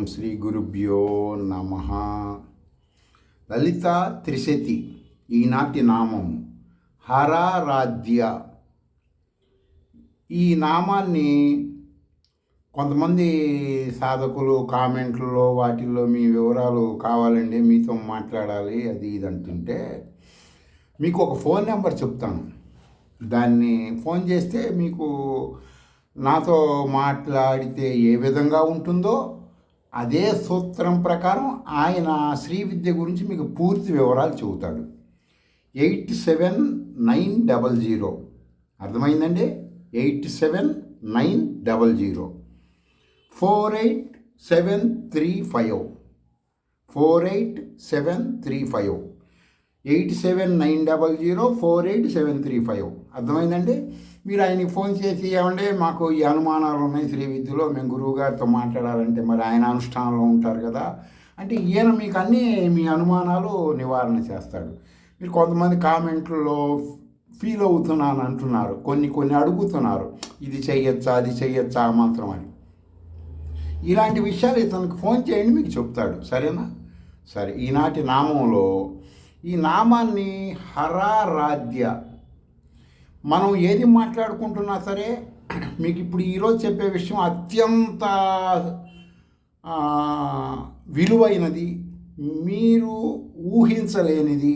శ్రీ గురుభ్యో నమ. లలిత త్రిశతి ఈనాటి నామము హరారాధ్య. ఈ నామాన్ని కొంతమంది సాధకులు కామెంట్లలో వాటిల్లో మీ వివరాలు కావాలండి, మీతో మాట్లాడాలి అది ఇది అంటుంటే మీకు ఒక ఫోన్ నెంబర్ చెప్తాను. దాన్ని ఫోన్ చేస్తే మీకు నాతో మాట్లాడితే ఏ విధంగా ఉంటుందో అదే సూత్రం ప్రకారం ఆయన శ్రీ విద్య గురించి మీకు పూర్తి వివరాలు చెబుతాడు. 87900 అర్థమైందండి. 87900 48735 48735 87900 48735 అర్థమైందండి. మీరు ఆయనకి ఫోన్ చేసి ఏమంటే మాకు ఈ అనుమానాలు ఉన్నాయి శ్రీ విద్యలో, మేము గురువు గారితో మాట్లాడాలంటే మరి ఆయన అనుష్ఠానంలో ఉంటారు కదా అంటే ఈయన మీకు అన్నీ మీ అనుమానాలు నివారణ చేస్తాడు. మీరు కొంతమంది కామెంట్లలో ఫీల్ అవుతున్నాను అంటున్నారు, కొన్ని అడుగుతున్నారు, ఇది చెయ్యొచ్చా అది చెయ్యొచ్చా ఆ మంత్రం అని. ఇలాంటి విషయాలు ఇతనికి ఫోన్ చేయండి, మీకు చెప్తాడు. సరేనా? సరే, ఈనాటి నామంలో ఈ నామాన్ని హరారాధ్య. మనం ఏది మాట్లాడుకుంటున్నా సరే మీకు ఇప్పుడు ఈరోజు చెప్పే విషయం అత్యంత విలువైనది, మీరు ఊహించలేనిది,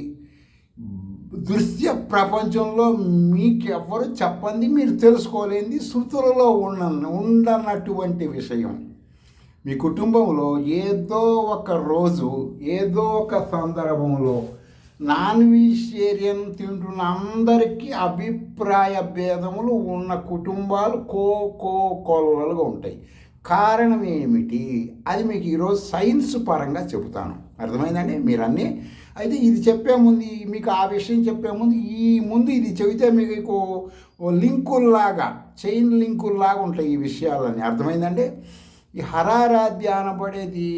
దృశ్య ప్రపంచంలో మీకెవ్వరు చెప్పండి, మీరు తెలుసుకోలేనిది, శృతులలో ఉండనటువంటి విషయం. మీ కుటుంబంలో ఏదో ఒక రోజు ఏదో ఒక సందర్భంలో నాన్ వెజిటేరియన్ తింటున్న అందరికీ అభిప్రాయ భేదములు ఉన్న కుటుంబాలు కొల్లలుగా ఉంటాయి. కారణం ఏమిటి అది మీకు ఈరోజు సైన్స్ పరంగా చెబుతాను. అర్థమైందండి మీరన్నీ. అయితే ఇది చెప్పే ముందు, మీకు ఆ విషయం చెప్పే ముందు ఇది చెబితే మీకు లింకుల్లాగా, చైన్ లింకుల్లాగా ఉంటాయి ఈ విషయాలన్నీ. అర్థమైందండి. ఈ హరారాధ్య అనబడేది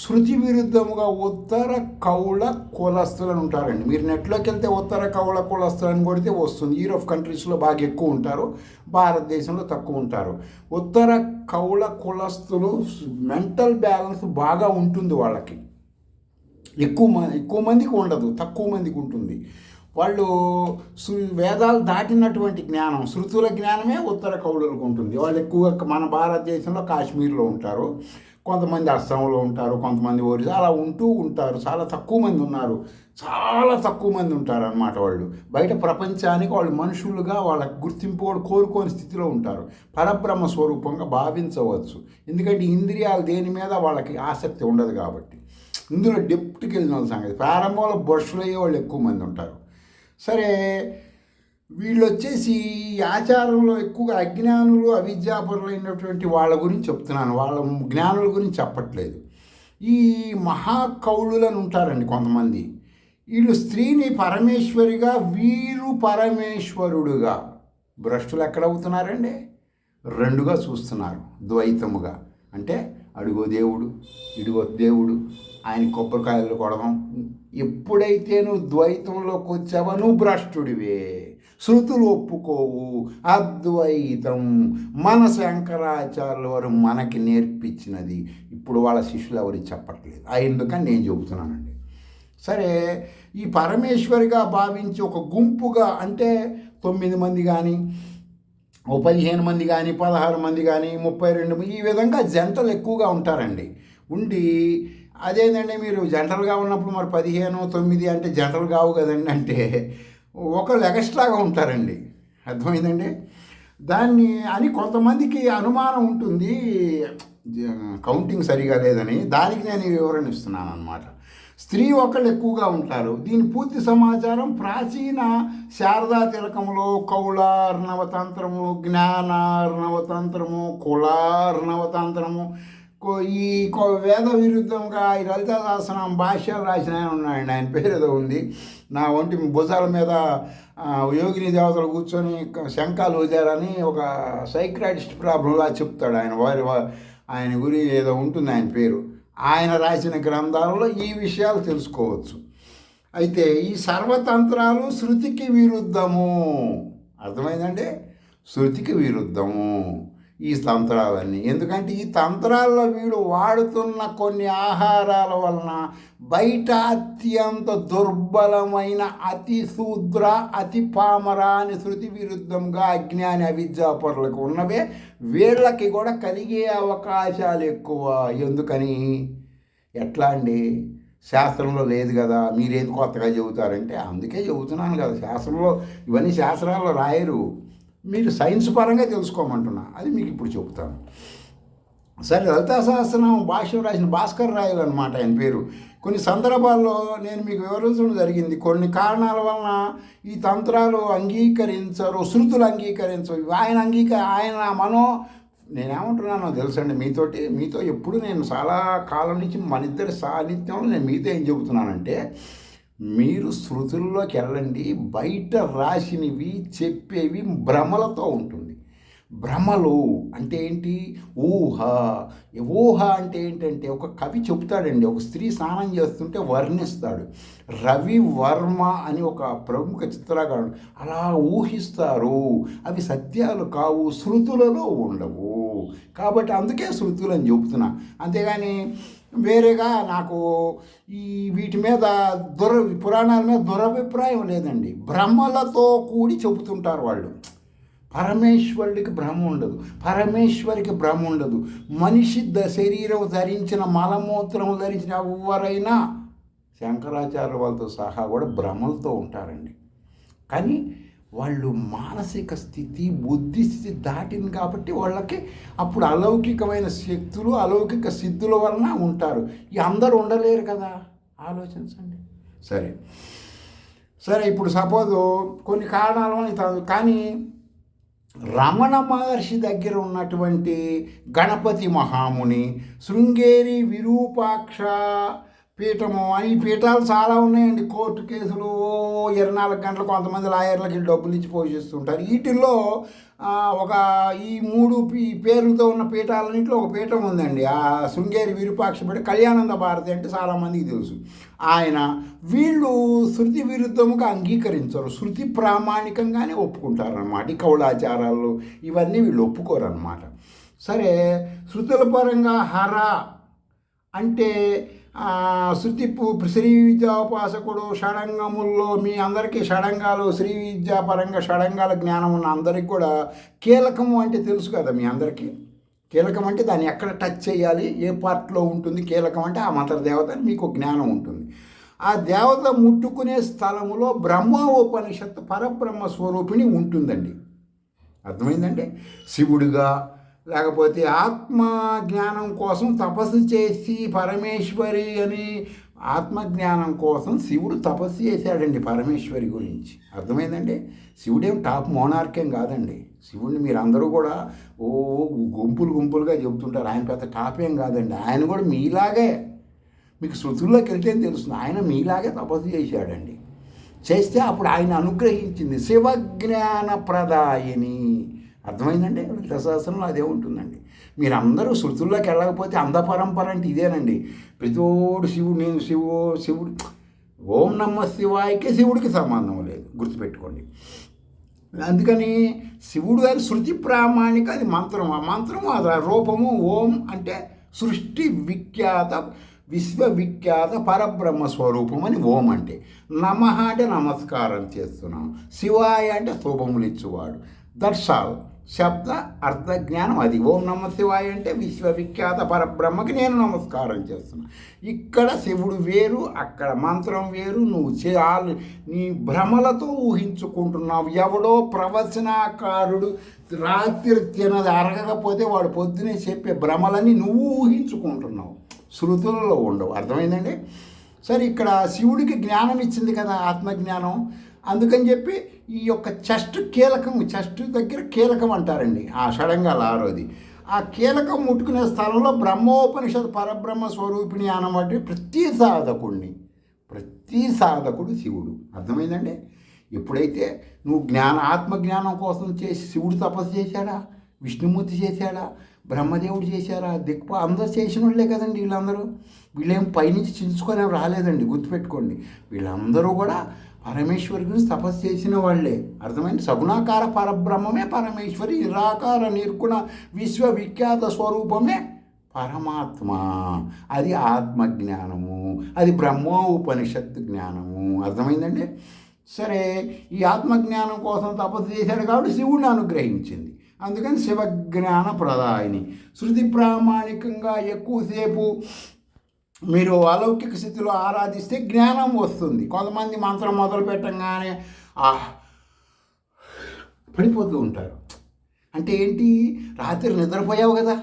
శృతి విరుద్ధముగా ఉత్తర కౌళ కులస్తులని ఉంటారండి. మీరు నెట్లోకి వెళ్తే ఉత్తర కౌళ కులస్తులని కొడితే వస్తుంది. యూరోప్ కంట్రీస్లో బాగా ఎక్కువ ఉంటారు, భారతదేశంలో తక్కువ ఉంటారు. ఉత్తర కౌళ కులస్తులు మెంటల్ బ్యాలెన్స్ బాగా ఉంటుంది వాళ్ళకి. ఎక్కువ మందికి ఉండదు, తక్కువ మందికి ఉంటుంది. వాళ్ళు వేదాలు దాటినటువంటి జ్ఞానం, శృతుల జ్ఞానమే ఉత్తర కౌలులకు ఉంటుంది. వాళ్ళు ఎక్కువగా మన భారతదేశంలో కాశ్మీర్లో ఉంటారు, కొంతమంది అస్సాంలో ఉంటారు, కొంతమంది ఒరిస్సా, అలా ఉంటారు. చాలా తక్కువ మంది ఉంటారు అన్నమాట. వాళ్ళు బయట ప్రపంచానికి వాళ్ళు మనుషులుగా వాళ్ళ గుర్తింపు వాళ్ళు కోరుకోని స్థితిలో ఉంటారు. పరబ్రహ్మ స్వరూపంగా భావించవచ్చు. ఎందుకంటే ఇంద్రియాలు దేని మీద వాళ్ళకి ఆసక్తి ఉండదు కాబట్టి. ఇందులో డెప్త్కి వెళ్ళిన వాళ్ళ సంగతి. ప్రారంభంలో బొర్షులు అయ్యే వాళ్ళు ఎక్కువ మంది ఉంటారు. సరే, వీళ్ళు వచ్చేసి ఆచారంలో ఎక్కువగా అజ్ఞానులు, అవిద్యాపరులైనటువంటి వాళ్ళ గురించి చెప్తున్నాను, వాళ్ళ జ్ఞానుల గురించి చెప్పట్లేదు. ఈ మహాకౌళులను ఉంటారండి కొంతమంది. వీళ్ళు స్త్రీని పరమేశ్వరిగా, వీరు పరమేశ్వరుడుగా. భ్రష్టులు ఎక్కడవుతున్నారండి? రెండుగా చూస్తున్నారు, ద్వైతముగా. అంటే అడుగో దేవుడు, ఇడుగో దేవుడు, ఆయన కొబ్బరికాయలు కొడదాం. ఎప్పుడైతే నువ్వు ద్వైతంలోకి వచ్చావో నువ్వు భ్రష్టుడివే. శృతులు ఒప్పుకోవు, అద్వైతం మన శంకరాచార్యుల వారు మనకి నేర్పించినది. ఇప్పుడు వాళ్ళ శిష్యులు ఎవరికి చెప్పట్లేదు, ఎందుకని నేను చెబుతున్నానండి. సరే, ఈ పరమేశ్వరిగా భావించి ఒక గుంపుగా, అంటే 9 మంది కానీ, 15 మంది కానీ, 16 మంది కానీ, 32 ఈ విధంగా జంటలు ఎక్కువగా ఉంటారండి. ఉండి అదేంటంటే మీరు జంటలుగా ఉన్నప్పుడు మరి 15, 9 అంటే జంటలు కావు కదండి. అంటే ఒకళ్ళు ఎక్స్ట్రాగా ఉంటారండి. అర్థమైందండి. దాన్ని అని కొంతమందికి అనుమానం ఉంటుంది, కౌంటింగ్ సరిగా లేదని. దానికి నేను వివరణ ఇస్తున్నాను అన్నమాట. స్త్రీ ఒకళ్ళు ఎక్కువగా ఉంటారు. దీని పూర్తి సమాచారం ప్రాచీన శారదా తిలకంలో కౌళార్ణవతంత్రము, జ్ఞానార్ణవతంత్రము, కులార్ణవతంత్రము, ఈ వేద విరుద్ధంగా ఈ లలితా సహస్రనామ భాష్యాలు రాసిన ఆయన ఉన్నాయండి. ఆయన పేరు ఏదో ఉంది. నా ఒంటి భుజాల మీద యోగిని దేవతలు కూర్చొని శంఖాలు వదిలారని ఒక సైక్రాటిస్ట్ ప్రాబ్లంలా చెప్తాడు ఆయన. ఆయన గురి ఏదో ఉంటుంది ఆయన పేరు. ఆయన రాసిన గ్రంథాలలో ఈ విషయాలు తెలుసుకోవచ్చు. అయితే ఈ సర్వతంత్రాలు శృతికి విరుద్ధము. అర్థమైందండి? శృతికి విరుద్ధము. ఈ తంత్రాలన్నీ. ఎందుకంటే ఈ తంత్రాల్లో వీడు వాడుతున్న కొన్ని ఆహారాల వలన బయట అత్యంత దుర్బలమైన అతి శూద్ర అతి పామర అని శృతి విరుద్ధంగా అజ్ఞాని అవిద్యాపరులకు ఉన్నవే వీళ్ళకి కూడా కలిగే అవకాశాలు ఎక్కువ. ఎందుకని? ఎట్లా అండి? శాస్త్రంలో లేదు కదా, మీరేం కొత్తగా చెబుతారంటే అందుకే చెబుతున్నాను కదా. శాస్త్రంలో ఇవన్నీ శాస్త్రాల్లో రాయరు, మీరు సైన్స్ పరంగా తెలుసుకోమంటున్నా, అది మీకు ఇప్పుడు చెబుతాను. సరే, లలితా సహస్రనామ భాష్యం రాసిన భాస్కర్ రాయలు అనమాట ఆయన పేరు. కొన్ని సందర్భాల్లో నేను మీకు వివరించడం జరిగింది. కొన్ని కారణాల వలన ఈ తంత్రాలు అంగీకరించరు, శృతులు అంగీకరించరు. ఆయన నేనేమంటున్నానో తెలుసండి, మీతో ఎప్పుడు నేను చాలా కాలం నుంచి మన ఇద్దరి సాన్నిధ్యంలో నేను మీతో ఏం చెబుతున్నానంటే, మీరు శృతుల్లోకి వెళ్ళండి. బయట రాసినవి చెప్పేవి భ్రమలతో ఉంటుంది. భ్రమలు అంటే ఏంటి? ఊహ అంటే ఏంటంటే, ఒక కవి చెప్తాడండి, ఒక స్త్రీ స్నానం చేస్తుంటే వర్ణిస్తాడు. రవి వర్మ అని ఒక ప్రముఖ చిత్రకారుడు అలా ఊహిస్తారు. అవి సత్యాలు కావు, శృతులలో ఉండవు. కాబట్టి అందుకే శృతులు అని చెబుతున్నా. అంతేగాని వేరేగా నాకు ఈ వీటి మీద పురాణాల మీద దురభిప్రాయం లేదండి. భ్రమలతో కూడి చెబుతుంటారు వాళ్ళు. పరమేశ్వరుడికి భ్రమ ఉండదు, పరమేశ్వరికి భ్రమ ఉండదు. మనిషి శరీరం ధరించిన మలమూత్రం ధరించిన ఎవరైనా శంకరాచార్య వాళ్ళతో సహా కూడా భ్రమలతో ఉంటారండి. కానీ వాళ్ళు మానసిక స్థితి బుద్ధి స్థితి దాటింది కాబట్టి వాళ్ళకి అప్పుడు అలౌకికమైన శక్తులు అలౌకిక సిద్ధుల వలన ఉంటారు. ఈ అందరూ ఉండలేరు కదా, ఆలోచించండి. సరే ఇప్పుడు సపోజు కొన్ని కారణాల వల్ల, కానీ రమణ మహర్షి దగ్గర ఉన్నటువంటి గణపతి మహాముని, శృంగేరి విరూపాక్ష పీఠము అని పీఠాలు చాలా ఉన్నాయండి. కోర్టు కేసులు 24 గంటలు కొంతమంది లాయర్లకి డబ్బులు ఇచ్చి పోషిస్తుంటారు. వీటిల్లో ఈ పేర్లతో ఉన్న పీఠాలన్నింటిలో ఒక పీఠం ఉందండి, ఆ శృంగేరి విరూపాక్ష పీఠం. కళ్యాణానంద భారతి అంటే చాలామందికి తెలుసు. వీళ్ళు శృతి విరుద్ధముగా అంగీకరించరు, శృతి ప్రామాణికంగానే ఒప్పుకుంటారన్నమాట. ఈ కౌలాచారాలు ఇవన్నీ వీళ్ళు ఒప్పుకోరన్నమాట. సరే, శృతుల పరంగా హర అంటే శ్రీ విద్యాోపాసకుడు షడంగముల్లో మీ అందరికీ షడంగాలు, శ్రీ విద్యాపరంగా షడంగాల జ్ఞానం ఉన్న అందరికి కూడా కీలకము అంటే తెలుసు కదా. మీ అందరికీ కీలకం అంటే దాన్ని ఎక్కడ టచ్ చేయాలి, ఏ పార్ట్లో ఉంటుంది కీలకం అంటే ఆ మంత్ర దేవత అని మీకు జ్ఞానం ఉంటుంది. ఆ దేవత ముట్టుకునే స్థలములో బ్రహ్మోపనిషత్తు పరబ్రహ్మ స్వరూపిణి ఉంటుందండి. అర్థమైందండి? శివుడిగా లేకపోతే ఆత్మజ్ఞానం కోసం తపస్సు చేసి పరమేశ్వరి అని ఆత్మజ్ఞానం కోసం శివుడు తపస్సు చేశాడండి పరమేశ్వరి గురించి. అర్థమైందండి? శివుడేం టాప్ మోనార్కేం కాదండి. శివుడిని మీరు అందరూ కూడా గుంపులుగా చెబుతుంటారు, ఆయన పెద్ద టాప్ ఏం కాదండి. ఆయన కూడా మీలాగే, మీకు శృతుల్లోకి వెళ్తే తెలుస్తుంది, ఆయన మీలాగే తపస్సు చేశాడండి. చేస్తే అప్పుడు ఆయన అనుగ్రహించింది శివజ్ఞాన ప్రదాయిని. అర్థమైందండి? లలితాసహస్రంలో అదే ఉంటుందండి. మీరందరూ శృతుల్లోకి వెళ్ళకపోతే అంధపరంపర అంటే ఇదేనండి. ప్రతిోడు శివుడు ఓం నమ శివాయకే శివుడికి సంబంధం లేదు, గుర్తుపెట్టుకోండి. అందుకని శివుడు గారి శృతి ప్రామాణిక, అది మంత్రం. ఆ మంత్రం అది రూపము. ఓం అంటే సృష్టి విఖ్యాత విశ్వవిఖ్యాత పరబ్రహ్మ స్వరూపం అని ఓం అంటే. నమః అంటే నమస్కారం చేస్తున్నాం, శివాయ అంటే శుభములు ఇచ్చువాడు. That's all. శబ్ద అర్థ జ్ఞానం అది. ఓం నమ శివాయ అంటే విశ్వవిఖ్యాత పరబ్రహ్మకి నేను నమస్కారం చేస్తున్నాను. ఇక్కడ శివుడు వేరు, అక్కడ మంత్రం వేరు. నువ్వు నీ భ్రమలతో ఊహించుకుంటున్నావు. ఎవడో ప్రవచనాకారుడు రాత్రి తినది అరగకపోతే వాడు పొద్దునే చెప్పే భ్రమలని నువ్వు ఊహించుకుంటున్నావు, శృతులలో ఉండవు. అర్థమైందండి? సరే, ఇక్కడ శివుడికి జ్ఞానం ఇచ్చింది కదా, ఆత్మజ్ఞానం. అందుకని చెప్పి ఈ యొక్క చెస్ట్ దగ్గర కీలకం అంటారండి ఆ షడంగాల ఆరోది. ఆ కీలకం ముట్టుకునే స్థలంలో బ్రహ్మోపనిషత్ పరబ్రహ్మ స్వరూపిణి అనబట్టి ప్రతి సాధకుడు శివుడు. అర్థమైందండి? ఎప్పుడైతే నువ్వు ఆత్మజ్ఞానం కోసం చేసి శివుడు తపస్సు చేశాడా, విష్ణుమూర్తి చేశాడా, బ్రహ్మదేవుడు చేశారా, అందరూ చేసిన వాళ్ళే కదండి వీళ్ళందరూ. వీళ్ళేం పైనుంచి చించుకొని రాలేదండి, గుర్తుపెట్టుకోండి. వీళ్ళందరూ కూడా పరమేశ్వరి గురించి తపస్సు చేసిన వాళ్ళే. అర్థమైంది? సగుణాకార పరబ్రహ్మమే పరమేశ్వరి, నిరాకార నిర్గుణ విశ్వవిఖ్యాత స్వరూపమే పరమాత్మ. అది ఆత్మజ్ఞానము, అది బ్రహ్మోపనిషత్తు జ్ఞానము. అర్థమైందండి? సరే, ఈ ఆత్మజ్ఞానం కోసం తపస్సు చేశాడు కాబట్టి శివుడిని అనుగ్రహించింది. అందుకని శివజ్ఞాన ప్రదాయిని. శృతి ప్రామాణికంగా ఎక్కువసేపు మీరు అలౌకిక స్థితిలో ఆరాధిస్తే జ్ఞానం వస్తుంది. కొంతమంది మంత్రం మొదలు పెట్టంగానే పడిపోతూ ఉంటారు. అంటే ఏంటి? రాత్రి నిద్రపోయావు కదా,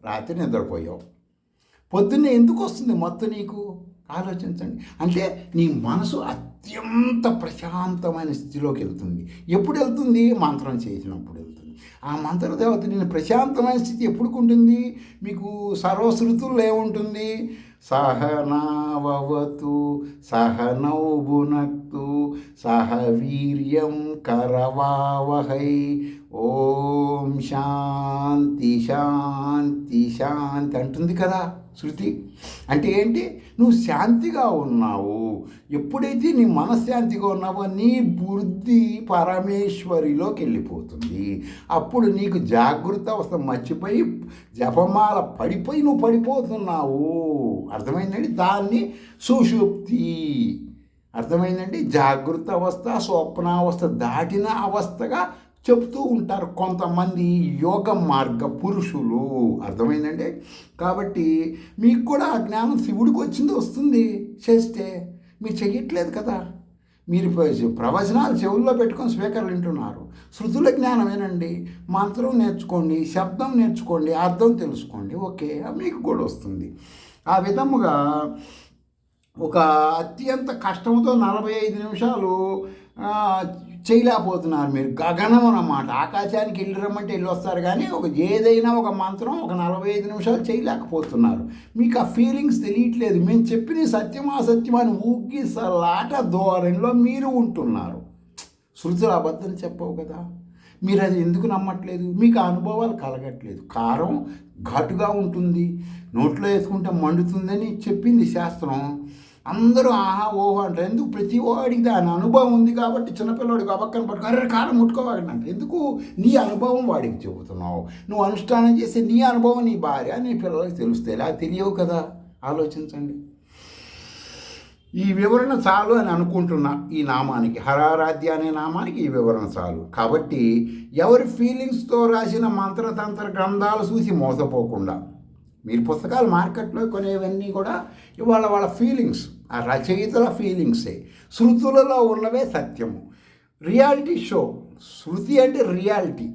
రాత్రి నిద్రపోయావు, పొద్దున్నే ఎందుకు వస్తుంది మత్తు నీకు? ఆలోచించండి. అంటే నీ మనసు అత్యంత ప్రశాంతమైన స్థితిలోకి వెళ్తుంది. ఎప్పుడు వెళ్తుంది? మంత్రం చేసినప్పుడు వెళ్తుంది. ఆ మంత్రదేవత నేను ప్రశాంతమైన స్థితి ఎప్పుడు ఉంటుంది? మీకు సర్వశృతుల్లో ఏముంటుంది? సహనావతు సహనౌ భునక్తు సహ వీర్యం కరవావహై ఓం శాంతి శాంతి శాంతి అంటుంది కదా శృతి. అంటే ఏంటి? నువ్వు శాంతిగా ఉన్నావు. ఎప్పుడైతే నీ మనశ్శాంతిగా ఉన్నావో నీ బుద్ధి పరమేశ్వరిలోకి వెళ్ళిపోతుంది. అప్పుడు నీకు జాగృత అవస్థ మర్చిపోయి జపమాల పడిపోయి నువ్వు పడిపోతున్నావు. అర్థమైందండి? దాన్ని సుషుప్తి. అర్థమైందండి? జాగృత అవస్థ స్వప్నావస్థ దాటిన అవస్థగా చెప్తూ ఉంటారు కొంతమంది యోగ మార్గ పురుషులు. అర్థమైందండి? కాబట్టి మీకు కూడా ఆ జ్ఞానం శివుడికి వస్తుంది చేస్తే. మీరు చెయ్యట్లేదు కదా. మీరు ప్రవచనాలు చెవుల్లో పెట్టుకొని స్పీకర్లు వింటున్నారు. శృతుల జ్ఞానమేనండి. మంత్రం నేర్చుకోండి, శబ్దం నేర్చుకోండి, అర్థం తెలుసుకోండి, ఓకే, మీకు కూడా వస్తుంది. ఆ విధముగా ఒక అత్యంత కష్టంతో 45 నిమిషాలు చేయలేకపోతున్నారు మీరు. గగనం అన్నమాట. ఆకాశానికి వెళ్ళి రమ్మంటే వెళ్ళి వస్తారు, కానీ ఏదైనా ఒక మంత్రం ఒక 45 నిమిషాలు చేయలేకపోతున్నారు. మీకు ఆ ఫీలింగ్స్ తెలియట్లేదు. మేము చెప్పిన సత్యమా సత్యమని ఊగిసలాట ధోరణిలో మీరు ఉంటున్నారు. శృతులు అబద్ధం చెప్పవు కదా. మీరు అది ఎందుకు నమ్మట్లేదు? మీకు అనుభవాలు కలగట్లేదు. కారం ఘాటుగా ఉంటుంది, నోట్లో వేసుకుంటే మండుతుందని చెప్పింది శాస్త్రం. అందరూ ఆహా ఓహో అంటారు. ఎందుకు? ప్రతి వాడికి దాని అనుభవం ఉంది కాబట్టి. చిన్నపిల్లవాడికి అబక్కన పట్టుకు కారం ముట్టుకోవాలని అంటే ఎందుకు? నీ అనుభవం వాడికి చెబుతున్నావు. నువ్వు అనుష్ఠానం చేసే నీ అనుభవం నీ భార్య నీ పిల్లలకి తెలుస్తాయి. అలా తెలియవు కదా. ఆలోచించండి. ఈ వివరణ చాలు అని అనుకుంటున్నా. ఈ నామానికి, హరారాధ్య అనే నామానికి ఈ వివరణ చాలు. కాబట్టి ఎవరి ఫీలింగ్స్తో రాసిన మంత్రతంత్ర గ్రంథాలు చూసి మోసపోకుండా, మీరు పుస్తకాలు మార్కెట్లో కొనేవన్నీ కూడా ఇవాళ వాళ్ళ ఫీలింగ్స్, ఆ రచయితల ఫీలింగ్సే. శృతులలో ఉన్నవే సత్యము. Reality show. శృతి అంటే రియాలిటీ.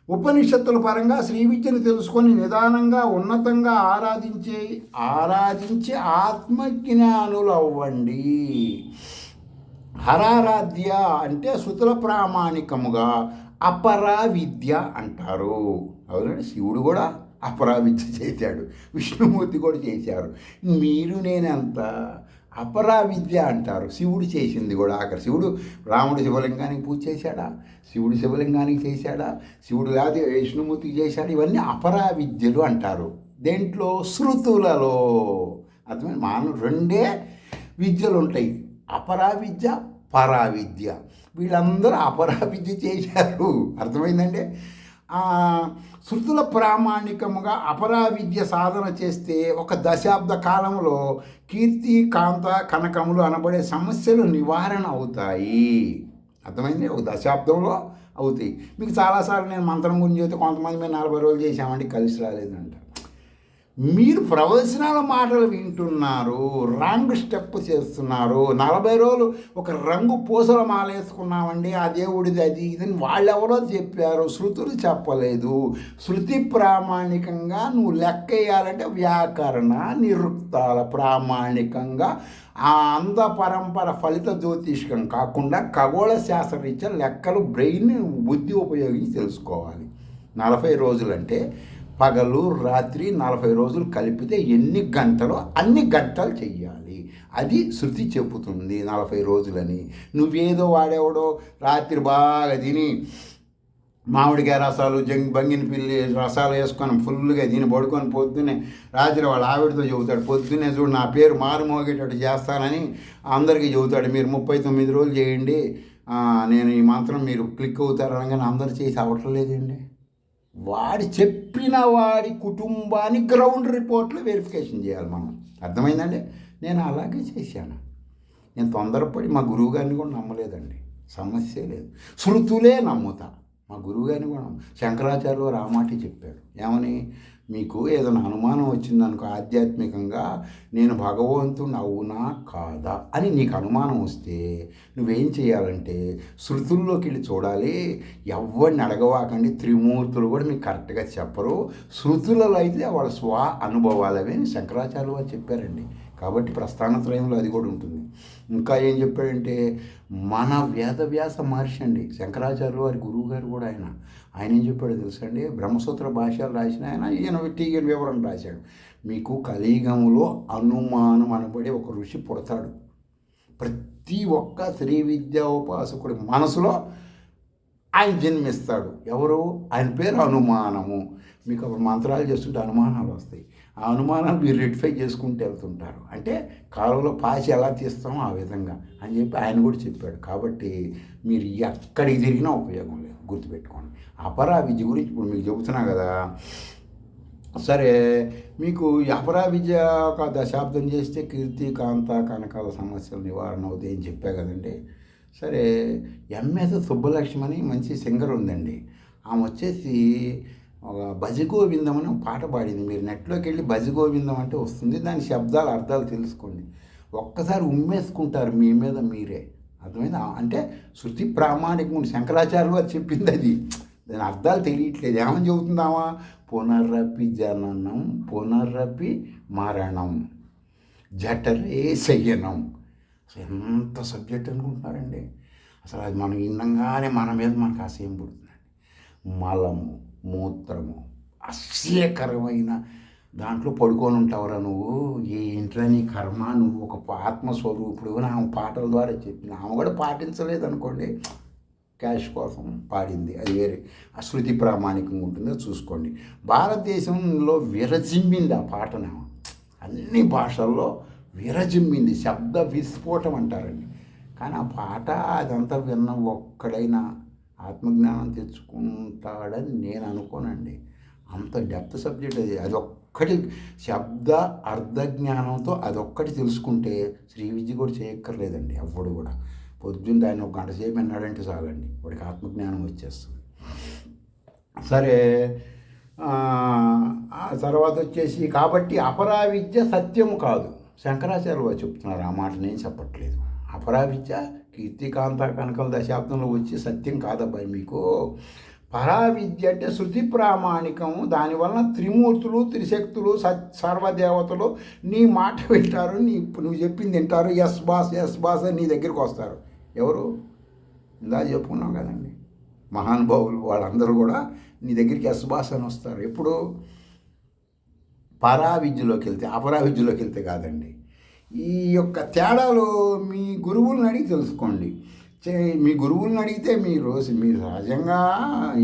ఉపనిషత్తుల పరంగా శ్రీ విద్యను తెలుసుకొని నిదానంగా ఉన్నతంగా ఆరాధించి ఆత్మజ్ఞానులు అవ్వండి. హరారాధ్య అంటే శృతుల ప్రామాణికముగా అపరా విద్య అంటారు. అవునండి, శివుడు కూడా అపరా విద్య చేశాడు, విష్ణుమూర్తి కూడా చేశారు. మీరు నేనెంత అపరా విద్య అంటారు. శివుడు చేసింది కూడా. ఆఖరి శివుడు రాముడు శివలింగానికి పూజ చేశాడా? శివుడు శివలింగానికి చేశాడా? శివుడు లేకపోతే విష్ణుమూర్తికి చేశాడు. ఇవన్నీ అపరా విద్యలు అంటారు. దేంట్లో? శృతులలో. అర్థమైంది? రెండే విద్యలు ఉంటాయి, అపరా విద్య, పరా విద్య. వీళ్ళందరూ అపరా విద్య చేశారు. అర్థమైందండి? శృతుల ప్రామాణికముగా అపరా విద్య సాధన చేస్తే ఒక దశాబ్ద కాలంలో కీర్తి కాంత కనకములు అనబడే సమస్యలు నివారణ అవుతాయి. అర్థమైంది? ఒక దశాబ్దంలో అవుతాయి. మీకు చాలాసార్లు నేను మంత్రం గురించి చెప్తే కొంతమంది మేము 40 రోజులు చేసామంటే కలిసి రాలేదంట. మీరు ప్రవచనాల మాటలు వింటున్నారు, రాంగ్ స్టెప్ చేస్తున్నారు. 40 రోజులు ఒక రంగు పూసల మాల వేసుకున్నామండి, ఆ దేవుడిది అది ఇదని వాళ్ళెవరో చెప్పారు, శృతులు చెప్పలేదు. శృతి ప్రామాణికంగా నువ్వు లెక్క వేయాలంటే వ్యాకరణ నిరుక్తాల ప్రామాణికంగా ఆ అంధ పరంపర ఫలిత జ్యోతిష్కం కాకుండా ఖగోళ శాస్త్రరీత్యా లెక్కలు బ్రెయిన్ బుద్ధి ఉపయోగించి తెలుసుకోవాలి. 40 రోజులంటే పగలు రాత్రి 40 రోజులు కలిపితే ఎన్ని గంటలో అన్ని గంటలు చెయ్యాలి. అది శృతి చెబుతుంది 40 రోజులని. నువ్వేదో వాడేవాడో రాత్రి బాగా తిని మామిడికాయ రసాలు బంగిన పిల్లి రసాలు వేసుకొని ఫుల్గా దీన్ని పడుకొని పొద్దున్నే రాత్రి వాళ్ళ ఆవిడతో చెబుతాడు, పొద్దున్నే చూడు నా పేరు మారుమోగేటట్టు చేస్తానని అందరికీ చెబుతాడు. మీరు 39 రోజులు చేయండి, నేను ఈ మంత్రం మీరు క్లిక్ అవుతారు అనగానే అందరు చేసి అవ్వట్లేదండి. వాడి చెప్పిన వాడి కుటుంబాన్ని గ్రౌండ్ రిపోర్ట్లో వెరిఫికేషన్ చేయాలి మనం. అర్థమైందండి? నేను అలాగే చేశాను. నేను తొందరపడి మా గురువుగారిని కూడా నమ్మలేదండి, సమస్య లేదు. శృతులే నమ్ముతా. మా గురువుగారిని కూడా శంకరాచార్యులు వారు ఆ మాట చెప్పాడు. ఏమని? మీకు ఏదైనా అనుమానం వచ్చిందనుకో ఆధ్యాత్మికంగా, నేను భగవంతుని అవునా కాదా అని నీకు అనుమానం వస్తే నువ్వేం చేయాలంటే శృతుల్లోకి వెళ్ళి చూడాలి. ఎవరిని అడగవాకండి, త్రిమూర్తులు కూడా మీకు కరెక్ట్గా చెప్పరు, శృతులలో అయితే వాళ్ళ స్వ అనుభవాలవి అని శంకరాచార్యులు వారు చెప్పారండి. కాబట్టి ప్రస్థానత్రయంలో అది కూడా ఉంటుంది. ఇంకా ఏం చెప్పాడంటే, మన వేదవ్యాస మహర్షి అండి శంకరాచార్యులు వారి గురువు గారు కూడా ఆయన ఏం చెప్పాడో తెలుసండి? బ్రహ్మసూత్ర భాష్యాలు రాసిన ఈయన టీగన్ వివరణ రాశాడు. మీకు కలియుగంలో అనుమానం అనబడే ఒక ఋషి పుడతాడు. ప్రతి ఒక్క శ్రీ విద్యోపాసకుడి మనసులో ఆయన జన్మిస్తాడు. ఎవరు? ఆయన పేరు అనుమానము. మీకు అప్పుడు మంత్రాలు చేస్తుంటే అనుమానాలు వస్తాయి. ఆ అనుమానాలు మీరు రెక్టిఫై చేసుకుంటూ వెళ్తుంటారు. అంటే కాలువలో పాచి ఎలా తీస్తామో ఆ విధంగా అని చెప్పి ఆయన కూడా చెప్పాడు. కాబట్టి మీరు ఎక్కడికి తిరిగినా ఉపయోగం లేదు, గుర్తుపెట్టుకోండి. అపరా విద్య గురించి ఇప్పుడు మీకు చెబుతున్నా కదా. సరే, మీకు అపరా విద్య ఒక దశాబ్దం చేస్తే కీర్తి కాంత కనకాల సమస్యల నివారణ అవుతాయి అని చెప్పా కదండి. సరే, ఎంఎస్ సుబ్బలక్ష్మి అని మంచి సింగర్ ఉందండి. ఆమె వచ్చేసి ఒక భజగోవిందం అని ఒక పాట పాడింది. మీరు నెట్లోకి వెళ్ళి భజగోవిందం అంటే వస్తుంది, దాని శబ్దాలు అర్థాలు తెలుసుకోండి. ఒక్కసారి ఉమ్మేసుకుంటారు మీ మీద మీరే. అర్థమైంది? అంటే శృతి ప్రామాణికం శంకరాచార్యులు వారు చెప్పింది అది. దాని అర్థాలు తెలియట్లేదు. ఏమని చెబుతుందామా? పునరపి జననం పునరపి మరణం జఠరే శయనం. అసలు ఎంత సబ్జెక్ట్ అనుకుంటున్నారండి. అసలు అది మనం విన్నంగానే మన మీద మనకు అసహ్యం పుడుతుందండి. మలము మూత్రము అస్యకరమైన దాంట్లో పడుకొని ఉంటావురా నువ్వు, ఏంట్రా నీ కర్మ, నువ్వు ఒక ఆత్మస్వరూపుడు అని ఆమె పాటల ద్వారా చెప్పింది. ఆమె కూడా పాటించలేదు అనుకోండి, క్యాష్ కోసం పాడింది, అది వేరే. శృతి ప్రామాణికంగా ఉంటుందో చూసుకోండి. భారతదేశంలో విరజిమ్మింది ఆ పాటను, అన్ని భాషల్లో విరజిమ్మింది. శబ్ద విస్ఫోటం అంటారండి. కానీ ఆ పాట అదంతా విన్న ఒక్కడైనా ఆత్మజ్ఞానం తెచ్చుకుంటాడని నేను అనుకోనండి. అంత డెప్త్ సబ్జెక్ట్ అది. అదొక్కటి శబ్ద అర్ధజ్ఞానంతో అదొక్కటి తెలుసుకుంటే శ్రీ విద్య కూడా చేయక్కర్లేదండి. ఎవ్వడు కూడా పొద్దున్న దాన్ని ఒక గంట సేపు విన్నాడంటే చాలండి, వాడికి ఆత్మజ్ఞానం వచ్చేస్తుంది. సరే, ఆ తర్వాత వచ్చేసి కాబట్టి అపరా విద్య సత్యము కాదు. శంకరాచార్యులు చెప్తున్నారు, ఆ మాట నేను చెప్పట్లేదు. అపరా విద్య కీర్తికాంత కనకల దశాబ్దంలో వచ్చి సత్యం కాదబ్బాయి మీకు. పరావిద్య అంటే శృతి ప్రామాణికము. దానివలన త్రిమూర్తులు త్రిశక్తులు సర్వదేవతలు నీ మాట వింటారు, నువ్వు చెప్పింది వింటారు. ఎస్ బాస్ అని నీ దగ్గరికి వస్తారు. ఎవరు? ఇందా చెప్పుకున్నాం కదండి, మహానుభావులు వాళ్ళందరూ కూడా నీ దగ్గరికి ఎస్ బాస్ అని వస్తారు. ఎప్పుడు? పరావిద్యలోకి వెళ్తే, అపరావిద్యలోకి వెళ్తే కాదండి. ఈ యొక్క తేడాలు మీ గురువులను అడిగి తెలుసుకోండి. మీ గురువులను అడిగితే మీరు సహజంగా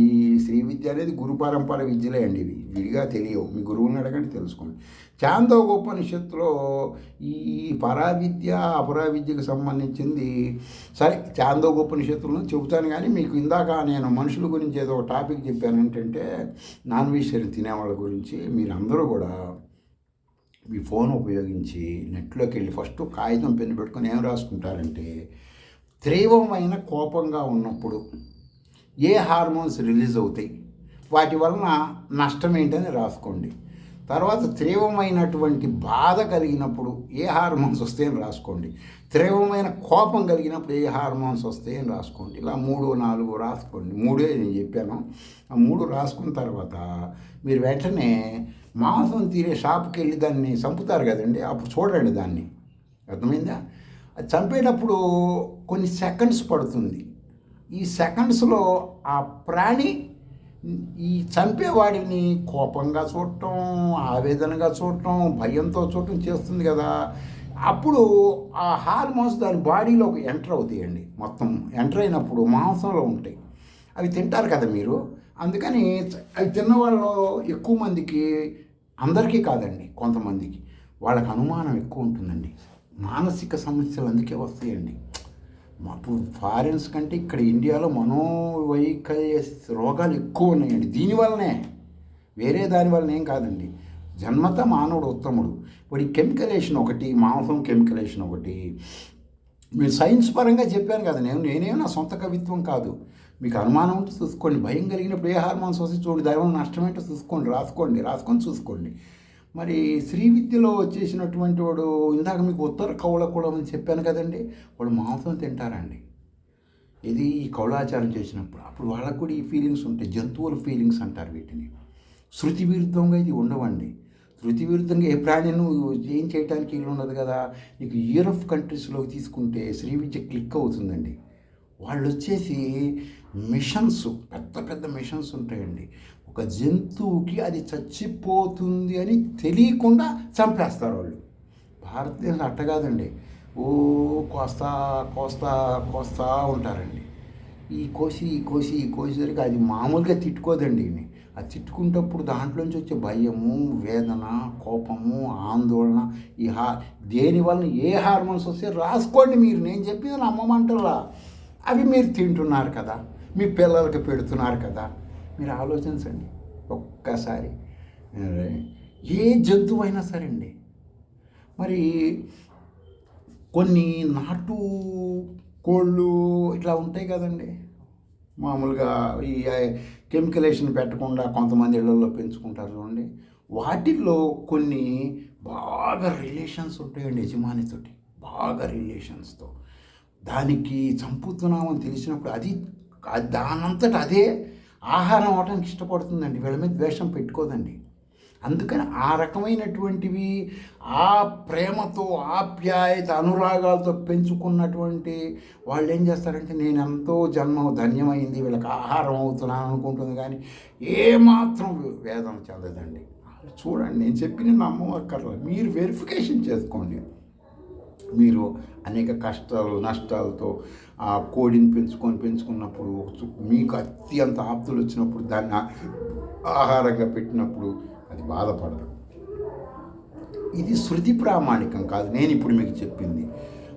ఈ శ్రీ విద్య అనేది గురు పరంపర విద్యలే అండి, ఇవి విడిగా తెలియవు. మీ గురువులను అడగండి, తెలుసుకోండి. చాందోగోపనిషత్తులో ఈ పరావిద్య అపరావిద్యకు సంబంధించింది సరే చాందోగోపనిషత్తులను చెబుతాను. కానీ మీకు ఇందాక నేను మనుషుల గురించి ఏదో ఒక టాపిక్ చెప్పాను ఏంటంటే నాన్ వెజిటేరియన్ తినేవాళ్ళ గురించి. మీరందరూ కూడా మీ ఫోన్ ఉపయోగించి నెట్లోకి వెళ్ళి ఫస్ట్ కాగితం పెన్ను పెట్టుకొని ఏం రాసుకుంటారంటే, తీవ్రమైన కోపంగా ఉన్నప్పుడు ఏ హార్మోన్స్ రిలీజ్ అవుతాయి, వాటి వలన నష్టం ఏంటని రాసుకోండి. తర్వాత తీవ్రమైనటువంటి బాధ కలిగినప్పుడు ఏ హార్మోన్స్ వస్తాయని రాసుకోండి. తీవ్రమైన కోపం కలిగినప్పుడు ఏ హార్మోన్స్ వస్తాయని రాసుకోండి. ఇలా 3, 4 రాసుకోండి. 3 నేను చెప్పాను. ఆ 3 రాసుకున్న తర్వాత మీరు వెంటనే మాంసం తీరే షాప్కి వెళ్ళి దాన్ని చంపుతారు కదండి, అప్పుడు చూడండి దాన్ని. అర్థమైందా? అది చంపేటప్పుడు కొన్ని సెకండ్స్ పడుతుంది. ఈ సెకండ్స్లో ఆ ప్రాణి ఈ చంపేవాడిని కోపంగా చూడటం, ఆవేదనగా చూడటం, భయంతో చూడటం చేస్తుంది కదా. అప్పుడు ఆ హార్మోన్స్ దాని బాడీలోకి ఎంటర్ అవుతాయండి. మొత్తం ఎంటర్ అయినప్పుడు మాంసంలో ఉంటాయి. అవి తింటారు కదా మీరు. అందుకని అవి తిన్నవాళ్ళు ఎక్కువ మందికి, అందరికీ కాదండి, కొంతమందికి వాళ్ళకి అనుమానం ఎక్కువ ఉంటుందండి. మానసిక సమస్యలు అందుకే వస్తాయండి. ఇప్పుడు ఫారిన్స్ కంటే ఇక్కడ ఇండియాలో మనోవైకల్య రోగాలు ఎక్కువ ఉన్నాయండి. దీనివల్లనే, వేరే దానివల్ల ఏం కాదండి. జన్మత మానవుడు ఉత్తముడు. ఇప్పుడు ఈ కెమికలేషన్ ఒకటి, మాంసం కెమికలేషన్ ఒకటి. మీరు సైన్స్ పరంగా చెప్పాను కదా, నేనేం నా సొంత కవిత్వం కాదు. మీకు అనుమానం ఉంటే చూసుకోండి. భయం కలిగినప్పుడు ఏ హార్మోన్స్ వస్తే చూడండి, దైవం నష్టమేంటో చూసుకోండి, రాసుకొని చూసుకోండి. మరి శ్రీ విద్యలో వచ్చేసినటువంటి వాడు, ఇందాక మీకు ఉత్తర కౌళకులం అని చెప్పాను కదండి, వాడు మాంసం తింటారండి. ఇది ఈ కౌళాచారం చేసినప్పుడు అప్పుడు వాళ్ళకు కూడా ఈ ఫీలింగ్స్ ఉంటాయి. జంతువుల ఫీలింగ్స్ అంటారు వీటిని. శృతి విరుద్ధంగా ఇది ఉండవండి. శృతి విరుద్ధంగా ఏ ప్రాణిను ఏం చేయడానికి వీలు ఉండదు కదా. నీకు యూరప్ కంట్రీస్లోకి తీసుకుంటే శ్రీ విద్య క్లిక్ అవుతుందండి. వాళ్ళు వచ్చేసి మిషన్స్, పెద్ద పెద్ద మిషన్స్ ఉంటాయండి. ఒక జంతువుకి అది చచ్చిపోతుంది అని తెలియకుండా చంపేస్తారు వాళ్ళు. భారతదేశం అట్ట కాదండి. ఓ కోస్తా కోస్తా కోస్తా ఉంటారండి. ఈ కోసేసరికి అది మామూలుగా తిట్టుకోదండి. అది తిట్టుకునేటప్పుడు దాంట్లోంచి వచ్చే భయము, వేదన, కోపము, ఆందోళన, దేనివల్ల ఏ హార్మోన్స్ వస్తే రాసుకోండి మీరు. నేను చెప్పింది నమ్మమంటలా. అవి మీరు తింటున్నారు కదా, మీ పిల్లలకి పెడుతున్నారు కదా, మీరు ఆలోచించండి ఒక్కసారి. ఏ జంతువు అయినా సరే అండి. మరి కొన్ని నాటు కోళ్ళు ఇట్లా ఉంటాయి కదండి, మామూలుగా ఈ కెమికలేషన్ పెట్టకుండా కొంతమంది ఇళ్లలో పెంచుకుంటారు చూడండి. వాటిల్లో కొన్ని బాగా రిలేషన్స్ ఉంటాయండి యజమానితోటి, బాగా రిలేషన్స్తో. దానికి చంపుతున్నామని తెలిసినప్పుడు అది దానంతట అదే ఆహారం అవడానికి ఇష్టపడుతుందండి. వీళ్ళ మీద ద్వేషం పెట్టుకోదండి. అందుకని ఆ రకమైనటువంటివి, ఆ ప్రేమతో, ఆప్యాయత, అనురాగాలతో పెంచుకున్నటువంటి వాళ్ళు ఏం చేస్తారంటే, నేను ఎంతో జన్మ ధన్యమైంది, వీళ్ళకి ఆహారం అవుతున్నాను అనుకుంటుంది. కానీ ఏమాత్రం వేదన చెందదండి. చూడండి, నేను చెప్పిన నమ్మక్కర్లేదు, మీరు వెరిఫికేషన్ చేసుకోండి. మీరు అనేక కష్టాలు నష్టాలతో ఆ కోడిని పెంచుకున్నప్పుడు, మీకు అత్యంత ఆప్తులు వచ్చినప్పుడు దాన్ని ఆహారంగా పెట్టినప్పుడు అది బాధపడదు. ఇది శృతి ప్రామాణికం కాదు, నేను ఇప్పుడు మీకు చెప్పింది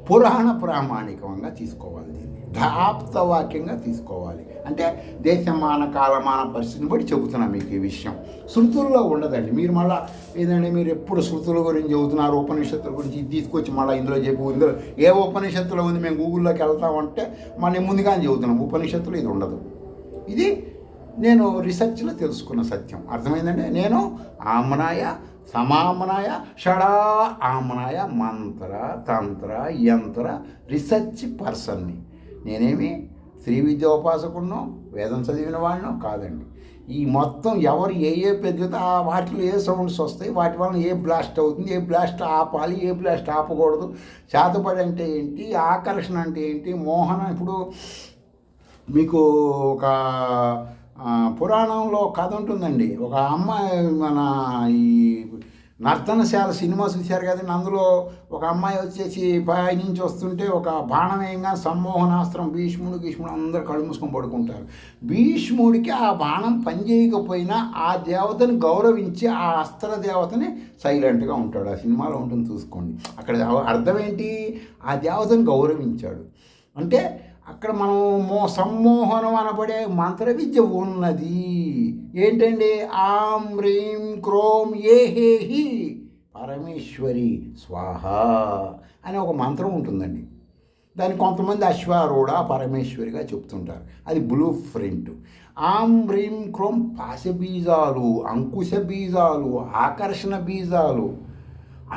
పురాణ ప్రామాణికంగా తీసుకోవాలి. దీన్ని ఆప్తవాక్యంగా తీసుకోవాలి. అంటే దేశమాన కాలమాన పరిస్థితిని బట్టి చెబుతున్నాను మీకు ఈ విషయం. శృతుల్లో ఉండదండి. మీరు మళ్ళీ ఏంటంటే, మీరు ఎప్పుడు శృతుల గురించి చెబుతున్నారు, ఉపనిషత్తుల గురించి ఇది తీసుకొచ్చి మళ్ళీ ఇందులో ఇందులో ఏ ఉపనిషత్తులో ఉంది, మేము గూగుల్లోకి వెళ్తామంటే మనం ముందుగానే చెబుతున్నాం. ఉపనిషత్తులు ఇది ఉండదు. ఇది నేను రీసెర్చ్లో తెలుసుకున్న సత్యం. అర్థమైందండి. నేను ఆమ్నాయ, సమామ్నాయ, షడా ఆమ్నాయ, మంత్ర, తంత్ర, యంత్ర రీసెర్చ్ పర్సన్ని. నేనేమి శ్రీ విద్యోపాసకున్నో, వేదం చదివిన వాడినో కాదండి. ఈ మొత్తం ఎవరు ఏ పెద్దతో వాటిలో ఏ సౌండ్స్ వస్తాయి, వాటి వలన ఏ బ్లాస్ట్ అవుతుంది, ఏ బ్లాస్ట్ ఆపాలి, ఏ బ్లాస్ట్ ఆపకూడదు, చేతపడి అంటే ఏంటి, ఆకర్షణ అంటే ఏంటి, మోహన. ఇప్పుడు మీకు ఒక పురాణంలో కథ ఉంటుందండి. ఒక అమ్మాయి, మన ఈ నర్తనశాల సినిమా చూశారు కదండి, అందులో ఒక అమ్మాయి వచ్చేసి పై నుంచి వస్తుంటే ఒక బాణం వేయంగా సమ్మోహనాస్త్రం, భీష్ముడు అందరూ కళ్ళు మూసుకొని పడుకుంటారు. భీష్ముడికి ఆ బాణం పనిచేయకపోయినా ఆ దేవతని గౌరవించి ఆ అస్త్ర దేవతని సైలెంట్గా ఉంటాడు. ఆ సినిమాలో ఉంటుంది, చూసుకోండి. అక్కడ అర్థం ఏంటి, ఆ దేవతని గౌరవించాడు అంటే అక్కడ మనం సమ్మోహనం అనబడే మంత్ర విద్య ఉన్నది. ఏంటండి, ఆం హ్రీం క్రోం ఏ హే హి పరమేశ్వరి స్వాహ అనే ఒక మంత్రం ఉంటుందండి. దాన్ని కొంతమంది అశ్వారూఢ పరమేశ్వరిగా చెప్తుంటారు. అది బ్లూ ప్రింట్. ఆం హ్రీం క్రోం పాశ బీజాలు, అంకుశ బీజాలు, ఆకర్షణ బీజాలు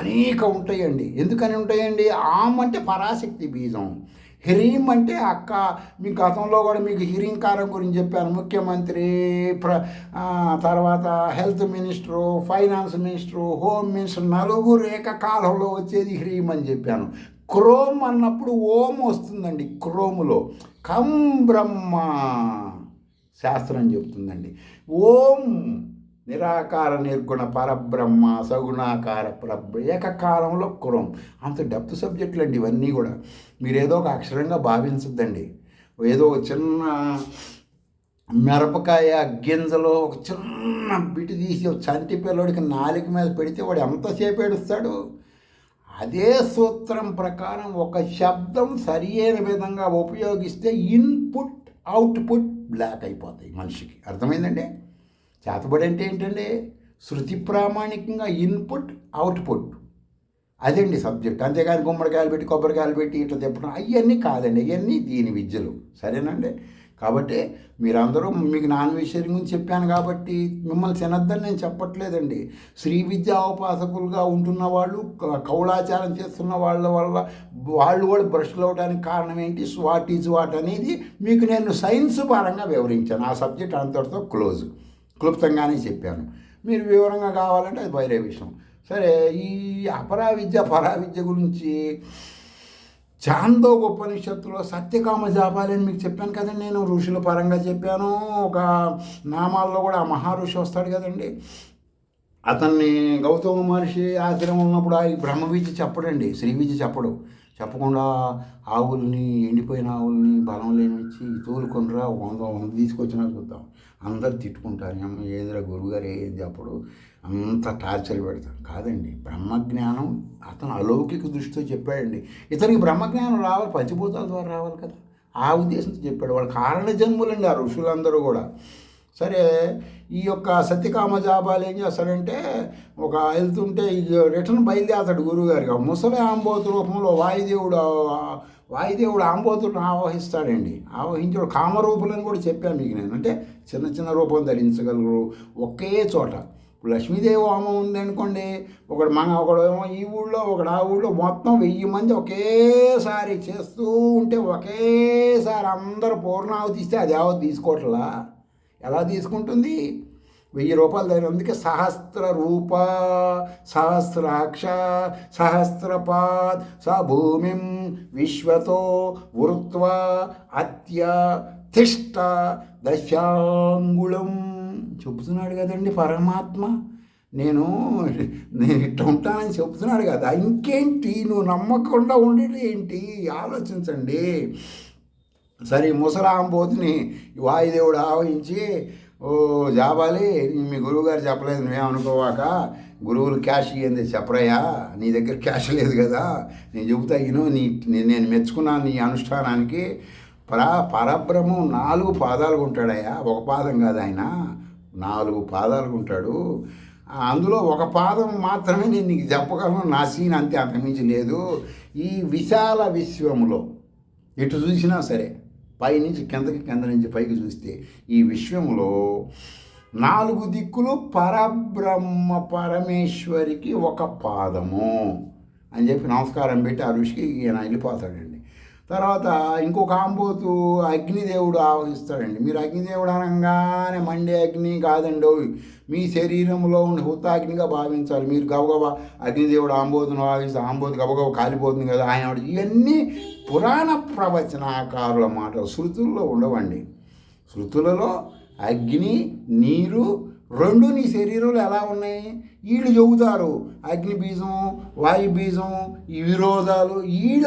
అనేక ఉంటాయండి. ఎందుకని ఉంటాయండి, ఆం అంటే పరాశక్తి బీజం, హ్రీం అంటే మీ గతంలో కూడా మీకు హ్రీంకారం గురించి చెప్పాను. ముఖ్యమంత్రి, తర్వాత health minister, finance minister, home minister, నలుగురు ఏకకాలంలో వచ్చేది హ్రీం అని చెప్పాను. క్రోమ్ అన్నప్పుడు ఓం వస్తుందండి. క్రోములో కం బ్రహ్మ శాస్త్రం చెప్తుందండి. ఓం నిరాకార నిర్గుణ పరబ్రహ్మ సగుణాకార ఏకకాలంలో క్రోమ్. అంత డెప్త్ సబ్జెక్టులు అండి ఇవన్నీ కూడా. మీరు ఏదో ఒక అక్షరంగా భావించద్దండి. ఏదో చిన్న మిరపకాయ గింజలో ఒక చిన్న బిటు తీసి ఒక చంటి పిల్లోడికి నాలుక మీద పెడితే వాడు ఎంతసేపు ఏడుస్తాడు. అదే సూత్రం ప్రకారం ఒక శబ్దం సరి అయిన విధంగా ఉపయోగిస్తే ఇన్పుట్ అవుట్పుట్ బ్లాక్ అయిపోతాయి మనిషికి. అర్థమైందండి? చేతబడి అంటే ఏంటండి? శృతి ప్రామాణికంగా ఇన్పుట్ అవుట్పుట్, అదండి సబ్జెక్ట్. అంతేగాని గుమ్మడికాయలు పెట్టి కొబ్బరికాయలు పెట్టి ఇట్లా తిప్పడం అవన్నీ కాదండి. అవన్నీ దీని విద్యలు. సరేనండి? కాబట్టి మీరందరూ, మీకు నాన్ వెజిటేరియన్ గురించి చెప్పాను కాబట్టి మిమ్మల్ని తినద్దని నేను చెప్పట్లేదండి. శ్రీ విద్యాోపాసకులుగా ఉంటున్న వాళ్ళు, కౌళాచారం చేస్తున్న వాళ్ళ వల్ల వాళ్ళు కూడా భ్రష్టులు అవడానికి కారణం ఏంటి, వాట్ ఈజ్ వాట్ అనేది మీకు నేను సైన్స్ పరంగా వివరించాను. ఆ సబ్జెక్ట్ అంతటితో క్లుప్తంగానే చెప్పాను. మీరు వివరంగా కావాలంటే అది వేరే విషయం. సరే, ఈ అపరావిద్య పరావిద్య గురించి ఛాందోగోపనిషత్తులో సత్యకామ జాపాలని మీకు చెప్పాను కదండి. నేను ఋషుల పరంగా చెప్పాను. ఒక నామాల్లో కూడా ఆ మహారుషి వస్తాడు కదండి, అతన్ని గౌతమ మహర్షి ఆశ్రమం ఉన్నప్పుడు ఆ బ్రహ్మ విద్య చెప్పడండి, శ్రీ విద్య చెప్పకుండా ఆవుల్ని, ఎండిపోయిన ఆవుల్ని బలం లేనిచ్చి తోలుకొనిరా 100 తీసుకొచ్చినా చూద్దాం. అందరు తిట్టుకుంటారు, ఏదిరా గురువుగారు ఏం చెప్పడు, అంత టార్చర్ పెడతారు. కాదండి, బ్రహ్మజ్ఞానం అతను అలౌకిక దృష్టితో చెప్పాడండి. ఇతనికి బ్రహ్మజ్ఞానం రావాలి, పంచభూతాల ద్వారా రావాలి కదా, ఆ ఉద్దేశంతో చెప్పాడు. వాళ్ళు కారణ జన్ములండి ఆ ఋషులందరూ కూడా. సరే, ఈ యొక్క సత్యకామ జాబాలు ఏం చేస్తాడంటే, ఒక వెళ్తుంటే రిటర్న్ బయలుదేరతాడు గురువుగారికి. ముసలి ఆంబోతు రూపంలో వాయుదేవుడు ఆంబోతులను ఆవహిస్తాడండి. ఆవహించాడు. కామరూపులని కూడా చెప్పాను మీకు నేను. అంటే చిన్న చిన్న రూపం ధరించగలరు ఒకే చోట. లక్ష్మీదేవి హోమం ఉందనుకోండి, ఒకడేమో ఈ ఊళ్ళో, ఒకడు ఆ ఊళ్ళో, మొత్తం 1000 మంది ఒకేసారి చేస్తూ ఉంటే ఒకేసారి అందరూ పూర్ణాహుతి ఇస్తే అది యావత్ తీసుకోవట్లా. ఎలా తీసుకుంటుంది? 1000 రూపాయలు దగ్గర. అందుకే సహస్ర రూప, సహస్రాక్ష, సహస్రపాద్ స భూమిం విశ్వతో వృత్వ అత్య తిష్ట దశాంగుళం చెబుతున్నాడు కదండి పరమాత్మ. నేను ఇట్లా ఉంటానని చెబుతున్నాడు కదా. ఇంకేంటి, నువ్వు నమ్మకుండా ఉండేది ఏంటి? ఆలోచించండి. సరే, ముసలాంబోతుని వాయుదేవుడు ఆవహించి, ఓ జాబాలి, మీ గురువుగారు చెప్పలేదు నువ్వేమనుకోవాక, గురువులు క్యాష్ ఇయ్యింది చెప్పరయ్యా, నీ దగ్గర క్యాష్ లేదు కదా, నేను చెబుతా నేను మెచ్చుకున్నాను నీ అనుష్ఠానానికి. పరబ్రహ్మం 4 పాదాలుగా ఉంటాడయ్యా, ఒక పాదం కాదు, ఆయన 4 పాదాలుగా ఉంటాడు. అందులో ఒక పాదం మాత్రమే నేను నీకు చెప్పగలను, నా సీన్ అంతే, అంతకుమించి లేదు. ఈ విశాల విశ్వములో ఎటు చూసినా సరే, పైనుంచి కిందకి, కింద నుంచి పైకి చూస్తే ఈ విశ్వంలో 4 దిక్కులు పరబ్రహ్మ పరమేశ్వరికి ఒక పాదము అని చెప్పి నమస్కారం పెట్టి ఆ ఋషికి ఈయన వెళ్ళిపోతాడండి. తర్వాత ఇంకొక ఆంబోతు అగ్నిదేవుడు ఆవహిస్తాడండి. మీరు అగ్నిదేవుడు అనగానే మండే అగ్ని కాదండి, మీ శరీరంలో ఉండే హుతాగ్నిగా భావించాలి. మీరు గబగబా అగ్నిదేవుడు ఆంబోతును ఆవహిస్తే ఆంబోతు గబగబా కాలిపోతుంది కదా ఆయన. ఇవన్నీ పురాణ ప్రవచనాకారుల మాటలు, శృతుల్లో ఉండవండి. శృతులలో అగ్ని, నీరు 2 నీ శరీరంలో ఎలా ఉన్నాయి? వీళ్ళు చెబుతారు అగ్ని బీజం, వాయు బీజం, ఈ విరోధాలు, వీళ్ళ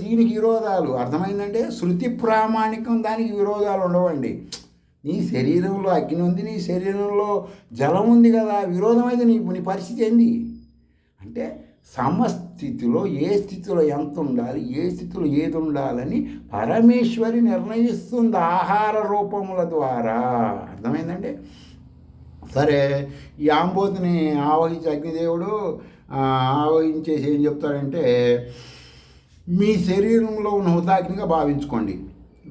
దీనికి విరోధాలు. అర్థమైందంటే శృతి ప్రామాణికం, దానికి విరోధాలు ఉండవండి. నీ శరీరంలో అగ్ని ఉంది, నీ శరీరంలో జలం ఉంది కదా, విరోధం అయితే నీ పరిస్థితి ఏంది అంటే, సమస్థితిలో ఏ స్థితిలో ఎంత ఉండాలి, ఏ స్థితిలో ఏది ఉండాలని పరమేశ్వరి నిర్ణయిస్తుంది ఆహార రూపముల ద్వారా. అర్థమైందండి? సరే, ఈ ఆంబోతుని ఆవహించి అగ్నిదేవుడు ఆవహించేసి ఏం చెప్తాడంటే, మీ శరీరంలో ఉన్న హుతాగ్నిగా భావించుకోండి.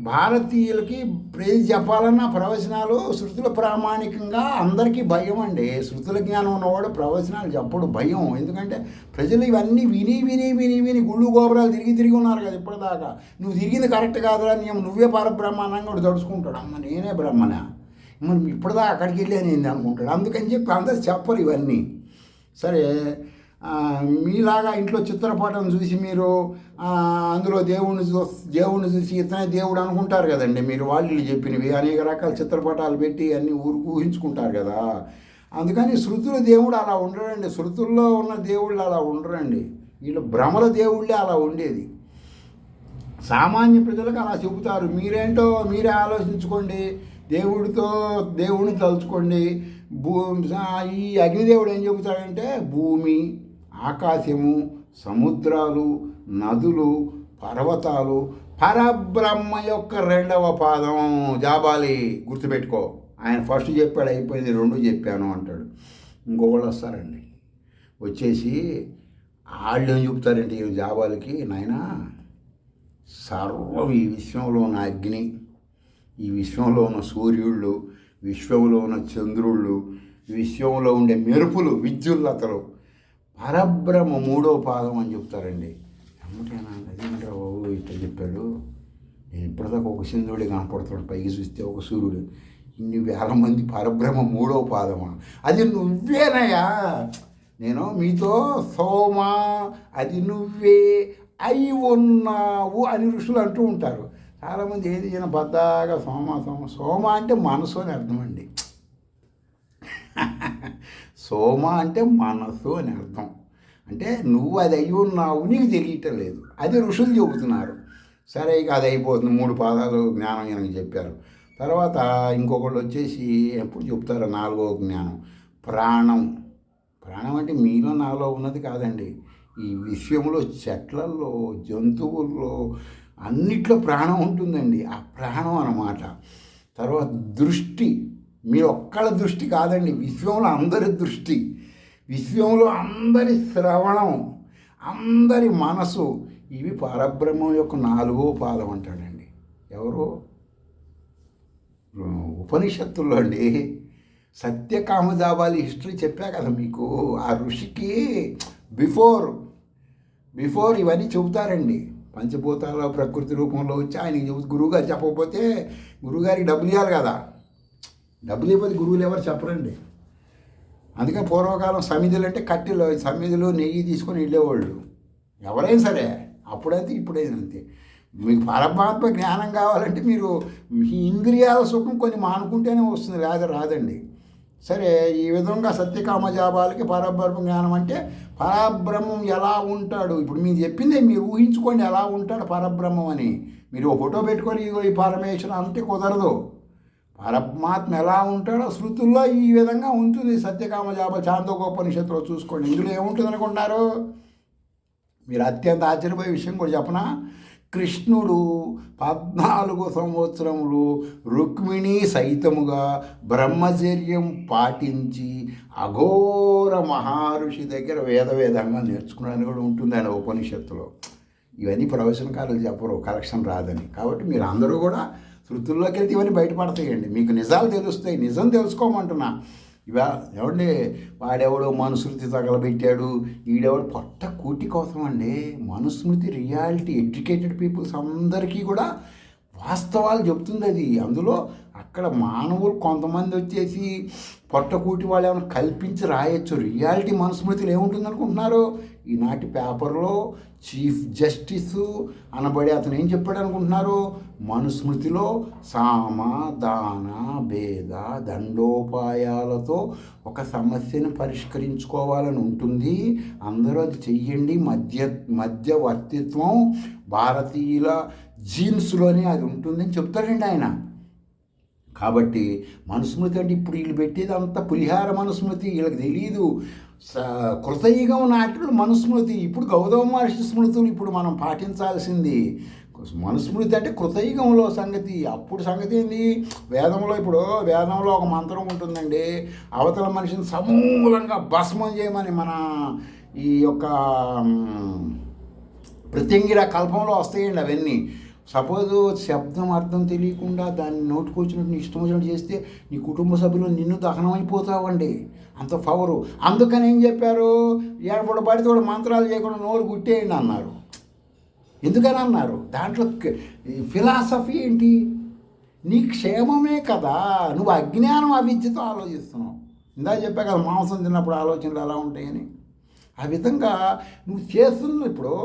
భారతీయులకి ప్రేజ్ చెప్పాలన్న ప్రవచనాలు శృతుల ప్రామాణికంగా అందరికీ భయం అండి. శృతుల జ్ఞానం ఉన్నవాడు ప్రవచనాలు చెప్పడు, భయం. ఎందుకంటే ప్రజలు ఇవన్నీ విని గుళ్ళు గోపురాలు తిరిగి ఉన్నారు కదా ఇప్పటిదాకా. నువ్వు తిరిగింది కరెక్ట్ కాదురా, నువ్వే పరబ్రహ్మానంగా వాడు తడుచుకుంటాడు. అమ్మ నేనే బ్రహ్మనా, మనం ఇప్పటిదాకా అక్కడికి వెళ్ళానేంది అనుకుంటాడు. అందుకని చెప్పి అందరు చెప్పరు ఇవన్నీ. సరే, మీలాగా ఇంట్లో చిత్రపటం చూసి మీరు అందులో దేవుణ్ణి చూసి ఇతనే దేవుడు అనుకుంటారు కదండి. మీరు వాళ్ళు చెప్పినవి అనేక రకాల చిత్రపటాలు పెట్టి అన్నీ ఊహించుకుంటారు కదా. అందుకని శృతుల దేవుడు అలా ఉండడండి. శృతుల్లో ఉన్న దేవుళ్ళు అలా ఉండరండి. వీళ్ళు భ్రమల దేవుళ్ళే అలా ఉండేది. సామాన్య ప్రజలకు అలా చెబుతారు. మీరేంటో మీరే ఆలోచించుకోండి, దేవుడిని తలుచుకోండి. భూ ఈ అగ్నిదేవుడు ఏం చెబుతాడంటే భూమి, ఆకాశము, సముద్రాలు, నదులు, పర్వతాలు పరబ్రహ్మ యొక్క రెండవ పాదం. జాబాలి గుర్తుపెట్టుకో. ఆయన ఫస్ట్ చెప్పాడు, అయిపోయింది, రెండు చెప్పాను అంటాడు. ఇంకొకళ్ళు వస్తారండి, వచ్చేసి వాళ్ళు ఏం చెప్తారంటే ఈ జాబాలికి, నాయనా సర్వం ఈ విశ్వంలో ఉన్న అగ్ని, ఈ విశ్వంలో ఉన్న సూర్యుళ్ళు, విశ్వంలో ఉన్న చంద్రుళ్ళు, విశ్వంలో ఉండే మెరుపులు, విద్యుల్లతలు పరబ్రహ్మ మూడో పాదం అని చెప్తారండి. ఏమంటేనా అదేంటో ఇట్లా చెప్పాడు. నేను ఇప్పటిదాకా ఒక చంద్రుడి కనపడుతున్నాడు, పైకి చూస్తే ఒక సూర్యుడు, ఇన్ని వేల మంది పరబ్రహ్మ మూడో పాదమా? అది నువ్వేనయ్యా, నేను మీతో సోమా అది నువ్వే అయి ఉన్నావు అని ఋషులు అంటూ ఉంటారు. చాలామంది ఏది ఈయన బద్దాగా సోమ అంటే మనసు అని అర్థం అండి. సోమ అంటే మనసు అని అర్థం. అంటే నువ్వు అది అయి ఉన్నావు, నీకు తెలియటం లేదు, అది ఋషులు చెబుతున్నారు. సరే, ఇక అది అయిపోతుంది, 3 పాదాలు జ్ఞానం ఈయనకి చెప్పారు. తర్వాత ఇంకొకళ్ళు వచ్చేసి ఎప్పుడు చెప్తారు 4వ జ్ఞానం, ప్రాణం. ప్రాణం అంటే మీలో నాలో ఉన్నది కాదండి, ఈ విశ్వంలో చెట్లల్లో, జంతువుల్లో అన్నిట్లో ప్రాణం ఉంటుందండి, ఆ ప్రాణం అన్నమాట. తర్వాత దృష్టి, మీరు ఒక్కళ్ళ దృష్టి కాదండి, విశ్వంలో అందరి దృష్టి, విశ్వంలో అందరి శ్రవణం, అందరి మనసు, ఇవి పరబ్రహ్మం యొక్క 4వ పాదం అంటాడండి. ఎవరు? ఉపనిషత్తుల్లో అండి. సత్యకామజాబాలి హిస్టరీ చెప్పా కదా మీకు. ఆ ఋషికి బిఫోర్ ఇవన్నీ చెబుతారండి. పంచభూతాల ప్రకృతి రూపంలో వచ్చి ఆయనకి గురువుగారు చెప్పకపోతే గురువుగారికి డబ్బులు ఇవ్వాలి కదా, డబ్బులు ఇవ్వదు గురువులు ఎవరు చెప్పరండి. అందుకని పూర్వకాలం సమిధులు అంటే కట్టెలు, సమిధులు నెయ్యి తీసుకొని వెళ్ళేవాళ్ళు ఎవరైనా సరే, అప్పుడైతే ఇప్పుడైతే అంతే. మీకు పరమాత్మ జ్ఞానం కావాలంటే మీరు మీ ఇంద్రియాల సుఖం కొన్ని మానుకుంటేనే వస్తుంది, లేదా రాదండి. సరే, ఈ విధంగా సత్యకామజాబాలకి పరబ్రహ్మ జ్ఞానం అంటే పరబ్రహ్మం ఎలా ఉంటాడు, ఇప్పుడు మీరు చెప్పిందే మీరు ఊహించుకోండి ఎలా ఉంటాడు పరబ్రహ్మం అని. మీరు ఒక ఫోటో పెట్టుకొని ఈ పరమేశ్వరం అంటే కుదరదు. పరమాత్మ ఎలా ఉంటాడో శృతుల్లో ఈ విధంగా ఉంటుంది. సత్యకామజాబాలి చాందోకోపనిషత్తులో చూసుకోండి. ఇందులో ఏముంటుంది అనుకుంటున్నారు మీరు? అత్యంత ఆశ్చర్యపోయే విషయం కూడా చెప్పనా? కృష్ణుడు 14 సంవత్సరములు రుక్మిణి సైతముగా బ్రహ్మచర్యం పాటించి అఘోర మహర్షి దగ్గర వేదంగా నేర్చుకున్నాడని కూడా ఉంటుందని ఉపనిషత్తులో. ఇవన్నీ ప్రవచనకారులు చెప్పరు, కలెక్షన్ రాదని. కాబట్టి మీరు అందరూ కూడా శృతుల్లోకి వెళ్తే ఇవన్నీ బయటపడతాయండి, మీకు నిజాలు తెలుస్తాయి. నిజం తెలుసుకోమంటున్నా. ఏమండి, వాడెవడో మనుస్మృతి తగలబెట్టాడు, ఈడెవడు పొట్ట కూటి కోసం అండి. మనుస్మృతి రియాలిటీ, ఎడ్యుకేటెడ్ పీపుల్స్ అందరికీ కూడా వాస్తవాలు చెప్తుంది అది. అందులో అక్కడ మానవులు కొంతమంది వచ్చేసి పొట్టకూటి వాళ్ళు ఏమైనా కల్పించి రాయొచ్చు. రియాలిటీ మనుస్మృతిలో ఏముంటుంది అనుకుంటున్నారు? ఈనాటి పేపర్లో చీఫ్ జస్టిస్ అనబడి అతను ఏం చెప్పాడు అనుకుంటున్నారు? మనుస్మృతిలో సామ దాన భేద దండోపాయాలతో ఒక సమస్యను పరిష్కరించుకోవాలని ఉంటుంది, అందరూ అది చెయ్యండి. మధ్యవర్తిత్వం భారతీయుల జీన్స్లోనే అది ఉంటుందని చెప్తాడండి ఆయన. కాబట్టి మనుస్మృతి అంటే ఇప్పుడు వీళ్ళు పెట్టేది అంతా పులిహార మనుస్మృతి, వీళ్ళకి తెలియదు. కృతయుగం నాటిలో మనుస్మృతి, ఇప్పుడు గౌతమ మహర్షి స్మృతులు ఇప్పుడు మనం పాటించాల్సింది. మనుస్మృతి అంటే కృతయుగంలో సంగతి. అప్పుడు సంగతి ఏంది? వేదంలో ఒక మంత్రం ఉంటుందండి, అవతల మనిషిని సమూలంగా భస్మం చేయమని. మన ఈ యొక్క ప్రత్యంగిర కల్పంలో వస్తాయండి అవన్నీ. సపోజ్ శబ్దం అర్థం తెలియకుండా దాన్ని నోటుకొచ్చినట్టు నీ ఇష్టం వచ్చినట్టు చేస్తే నీ కుటుంబ సభ్యులు నిన్ను దహనం అయిపోతావండి, అంత పవరు. అందుకని ఏం చెప్పారు? ఏడబడి పడితే కూడా మంత్రాలు చేయకుండా నోరు గుట్టేయండి అన్నారు. ఎందుకని అన్నారు? దాంట్లో ఫిలాసఫీ ఏంటి? నీ క్షేమమే కదా. నువ్వు అజ్ఞానం అవిద్యతో ఆలోచిస్తున్నావు. ఇందా చెప్పా కదా, మాంసం తిన్నప్పుడు ఆలోచనలు ఎలా ఉంటాయని. ఆ విధంగా నువ్వు చేస్తున్న ఇప్పుడు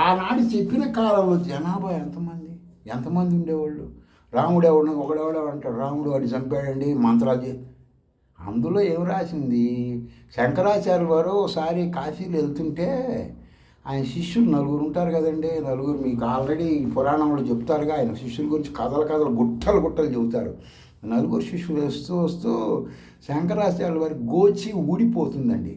ఆనాడు చెప్పిన కాలంలో జనాభా ఎంతమంది ఉండేవాళ్ళు? రాముడు ఒకడెవడో అంటాడు, రాముడు వాడిని చంపాడండి మంత్రాలు. అందులో ఏం రాసింది? శంకరాచార్య వారు ఒకసారి కాశీలో వెళ్తుంటే ఆయన శిష్యులు నలుగురు ఉంటారు కదండి. నలుగురు మీకు ఆల్రెడీ పురాణంలో చెప్తారుగా, ఆయన శిష్యుల గురించి కథలు గుట్టలు చెబుతారు. నలుగురు శిష్యులు వస్తూ వస్తూ శంకరాచార్యుల వారి గోచి ఊడిపోతుందండి.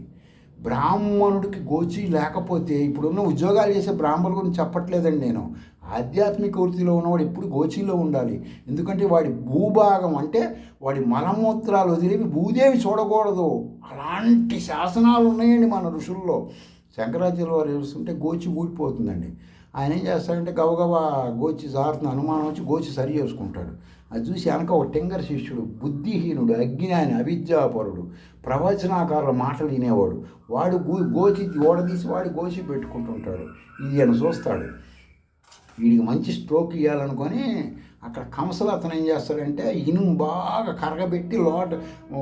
బ్రాహ్మణుడికి గోచి లేకపోతే, ఇప్పుడున్న ఉద్యోగాలు చేసే బ్రాహ్మణుల గురించి చెప్పట్లేదండి నేను, ఆధ్యాత్మిక వృత్తిలో ఉన్నవాడు ఎప్పుడు గోచీలో ఉండాలి. ఎందుకంటే వాడి భూభాగం అంటే వాడి మలమూత్రాలు వదిలేవి భూదేవి చూడకూడదు. అలాంటి శాసనాలు ఉన్నాయండి మన ఋషుల్లో. శంకరాచార్యుల వారు ఏడుస్తుంటే గోచి ఊడిపోతుందండి. ఆయన ఏం చేస్తాడంటే గబగబా గోచి జారుతున్న అనుమానం వచ్చి గోచి సరి చేసుకుంటాడు. అది చూసి వెనక ఒక టెంగర్ శిష్యుడు, బుద్ధిహీనుడు, అజ్ఞాని, అవిద్యాపరుడు, ప్రవచనాకారుల మాటలు వినేవాడు, వాడు గోచి ఓడదీసి వాడి గోచి పెట్టుకుంటుంటాడు. ఇది ఆయన చూస్తాడు. వీడికి మంచి స్ట్రోక్ ఇవ్వాలనుకొని అక్కడ కంసలు అతను ఏం చేస్తాడంటే ఇనుము బాగా కరగబెట్టి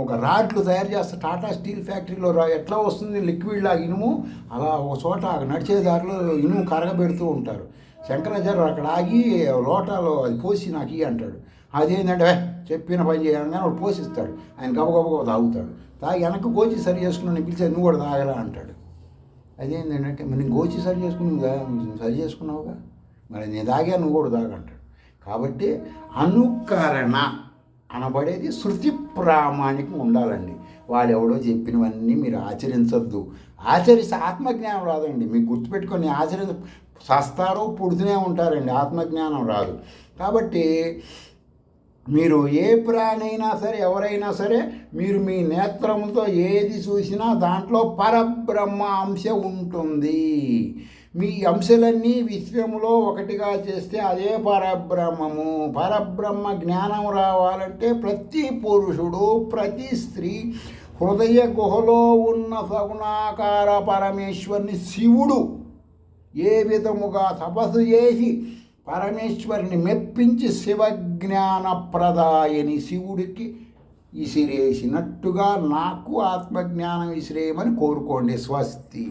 ఒక రాడ్లు తయారు చేస్తారు. టాటా స్టీల్ ఫ్యాక్టరీలో ఎట్లా వస్తుంది లిక్విడ్ లాగా ఇనుము, అలా ఒక చోట నడిచే దారిలో ఇనుము కరగబెడుతూ ఉంటారు. శంకరాచార్యులు అక్కడ ఆగి లోటాలో అది పోసి నాకు ఇవి అంటాడు. అదేంటంటే చెప్పిన పని చేయాలని వాడు పోషిస్తాడు. ఆయన గబగబగా తాగుతాడు. తాగి వెనక్కి గోచి సరి చేసుకున్నాను పిలిచి నువ్వు కూడా తాగలా అంటాడు. అదేంటంటే మరి గోచి సరి సరి చేసుకున్నావుగా, మరి నేను తాగా నువ్వు కూడా తాగంటాడు. కాబట్టి అనుకరణ అనబడేది శృతి ప్రామాణికం ఉండాలండి. వాడెవడో చెప్పినవన్నీ మీరు ఆచరించద్దు. ఆచరిస్తే ఆత్మజ్ఞానం రాదండి. మీకు గుర్తుపెట్టుకొని చేస్తారు పుడుతూనే ఉంటారండి, ఆత్మజ్ఞానం రాదు. కాబట్టి మీరు ఏ ప్రాణైనా సరే ఎవరైనా సరే మీరు మీ నేత్రంతో ఏది చూసినా దాంట్లో పరబ్రహ్మ అంశ ఉంటుంది. మీ అంశాలన్నీ విశ్వములో ఒకటిగా చేస్తే అదే పరబ్రహ్మము. పరబ్రహ్మ జ్ఞానం రావాలంటే ప్రతి పురుషుడు ప్రతి స్త్రీ హృదయ గుహలో ఉన్న సగుణాకార పరమేశ్వరుని శివుడు ఏ విధముగా తపస్సు చేసి పరమేశ్వరుని మెప్పించి శివజ్ఞాన ప్రదాయని శివుడికి విసిరేసినట్టుగా నాకు ఆత్మజ్ఞానం విసిరేయమని కోరుకోండి. స్వస్తి.